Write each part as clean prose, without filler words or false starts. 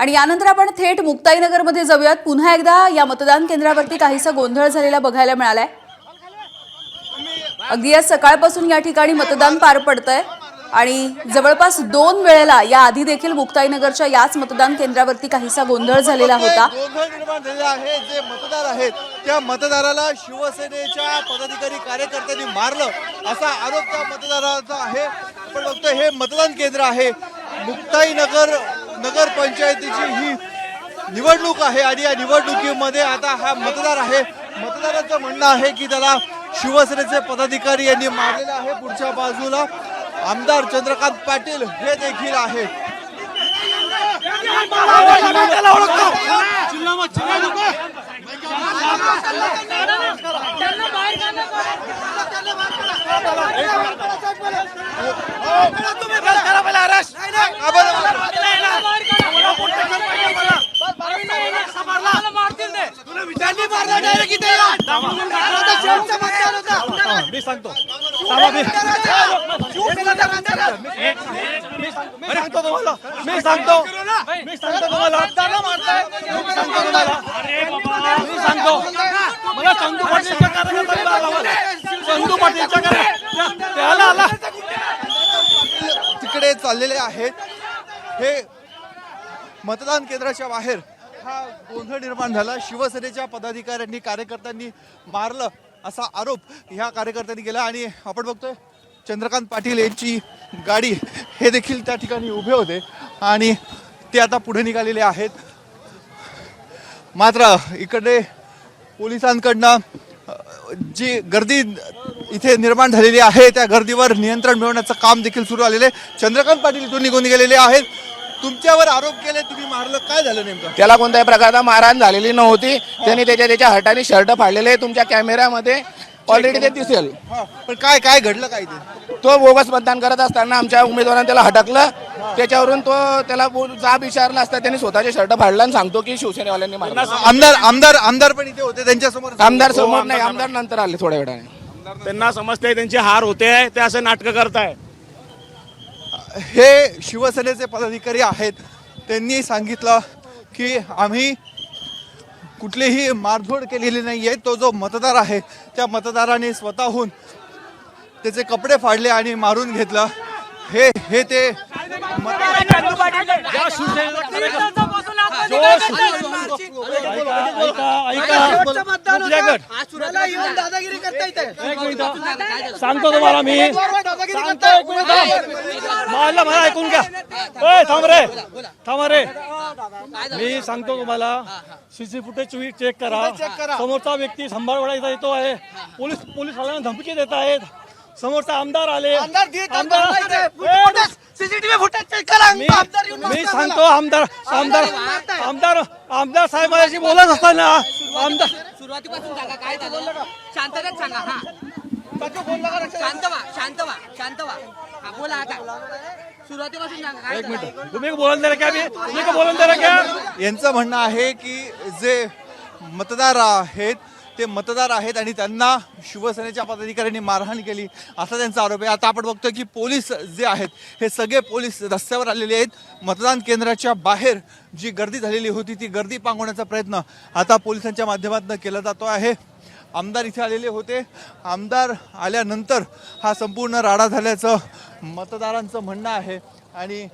आणि यानंतर आपण थेट मुक्ताईनगरमध्ये जाऊयात। पुन्हा एकदा या मतदान केंद्रावरती काहीसा गोंधळ झालेला बघायला मिळालाय। अगदी आज सकाळपासून या ठिकाणी मतदान पार पडतंय आणि जवळपास 2 वेळेला या आधी देखील मुक्ताईनगरच्या याच मतदान केंद्रावरती काहीसा गोंधळ झालेला होता। गोंधळ निर्माण झालेला आहे। जे मतदार आहेत त्या मतदाराला शिवसेनेच्या पदाधिकारी कार्यकर्त्यांनी मारलं असा आरोप त्या मतदाराचा आहे। आपण बघतोय हे मतदान केंद्र आहे। मुक्ताईनगर नगर पंचायतीची ही निवडणूक आहे आणि या निवडणुकीमध्ये आता हा मतदार आहे। मतदाराचं म्हणणं आहे की त्याला शिवसेनेचे पदाधिकारी यांनी मारलेलं आहे। पुढच्या बाजूला आमदार चंद्रकांत पाटील हे देखील आहेत। मी सांगतो तिकडे चाललेले आहेत। हे मतदान केंद्राच्या बाहेर हा गोंधळ निर्माण झाला। शिवसेनेच्या पदाधिकाऱ्यांनी कार्यकर्त्यांनी मारलं असा आरोप ह्या कार्यकर्त्यांनी केला आणि आपण बघतोय चंद्रकांत पाटील यांची गाडी हे देखील त्या ठिकाणी उभे होते आणि ते आता पुढे निघालेले आहेत। मात्र इकडे पोलिसांकडनं जी गर्दी इथे निर्माण झालेली आहे त्या गर्दीवर नियंत्रण मिळवण्याचं काम देखील सुरू आलेले। चंद्रकांत पाटील इथून निघून गेलेले आहेत। तुमच्यावर आरोप केले, तुम्ही मारलं, काय झालं नेमकं? त्याला कोणत्याही प्रकारचा मारहाण झालेली नव्हती। त्यांनी त्याच्या हाताने शर्ट फाडलेले तुमच्या कॅमेऱ्यामध्ये ऑलरेडी ते दिसेल। पण काय घडलं काय ते? तो बोगस मतदान करत असताना आमच्या उमेदवारांनी त्याला हटकलं। त्याच्यावरून तो त्याला जाब विचारला असता त्यांनी स्वतःचे शर्ट फाडला आणि सांगतो की शिवसेनेवाल्यांनी मारलं। आमदार पण इथे होते, त्यांच्यासमोर आमदार समोर नाही, आमदार नंतर आले थोड्या वेळाने। त्यांना समजते त्यांची हार होते, ते असं नाटक करताय। हे शिवसेनेचे पदाधिकारी आहेत। त्यांनी सांगितलं की आम्ही कुठलीही मारझोड केलेली नाहीये। तो जो मतदार आहे त्या मतदाराने स्वतःहून त्याचे कपडे फाडले आणि मारून घेतलं। हे ते सांगतो तुम्हाला मी मला ऐकून घ्या। थांब रे मी सांगतो तुम्हाला सीसी फुटेज चेक करा। समोरचा व्यक्ती संभाळवाडा येतो आहे। पोलीस वाल्यांना धमकी देत आहेत। समोरचा आमदार आले। मी सांगतो आमदार साहेबांशी बोलत असताना आमदार सुरुवातीपासून सांगा काय झालं, शांततेत सांगा। शांत व्हा हा बोला आता सुरुवातीपासून सांगा काय झालं। तुम्ही बोलून द्या क्या? तुम्ही का बोलून द्या क्या? यांचं म्हणणं आहे की जे मतदार आहेत ते मतदार आहेत आणि त्यांना शिवसेनेच्या पदाधिकाऱ्यांनी मारहाण केली असा त्यांचा आरोप आहे। आता आपण बघतोय की पोलीस जे आहेत हे सगळे पोलीस रस्त्यावर आलेले आहेत। मतदान केंद्राच्या बाहेर जी गर्दी झालेली होती ती गर्दी पांगवण्याचा प्रयत्न आता पोलिसांच्या माध्यमातून केला जातो आहे। आमदार इथे आलेले होते। आमदार आल्यानंतर हा संपूर्ण राडा झाल्याचं मतदारांचं म्हणणं आहे आणि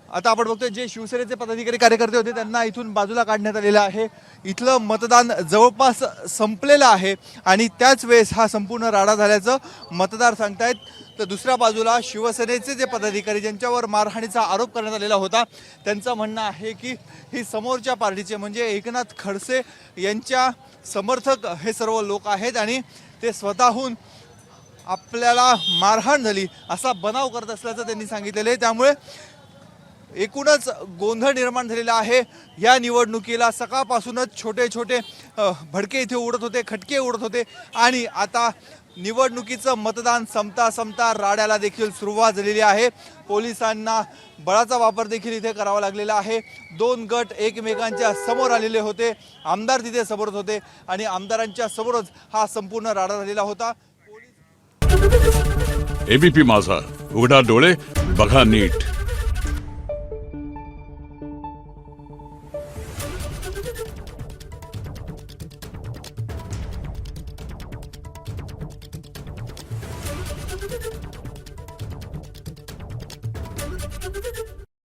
आता आपण बघतोय जे शिवसेनेचे पदाधिकारी कार्यकर्ते होते त्यांना इथून बाजूला काढण्यात आलेलं आहे। इथलं मतदान जवळपास संपलेलं आहे आणि त्याच वेळेस हा संपूर्ण राडा झाल्याचं मतदार सांगतायत। तर दुसऱ्या बाजूला शिवसेनेचे जे पदाधिकारी ज्यांच्यावर मारहाणीचा आरोप करण्यात आलेला होता त्यांचं म्हणणं आहे की ही समोरच्या पार्टीचे म्हणजे एकनाथ खडसे यांच्या समर्थक हे सर्व लोक आहेत आणि ते स्वतःहून आपल्याला मारहाण झाली असा बनाव करत असल्याचं त्यांनी सांगितलेलं आहे। त्यामुळे एकूणच गोंधळ निर्माण झालेला आहे। या निवडणुकीला सकाळपासूनच छोटे छोटे भडके इथे उडत होते, खटके उडत होते आणि आता निवडणुकीचं मतदान संपता राड्याला देखील सुरुवात झालेली आहे। पोलिसांना बळाचा वापर देखील इथे करावा लागलेला आहे। 2 गट एकमेकांच्या समोर आलेले होते। आमदार तिथे समोर होते आणि आमदारांच्या समोरच हा संपूर्ण राडा झालेला होता। एबीपी माझा, उघडा डोळे बघा नीट।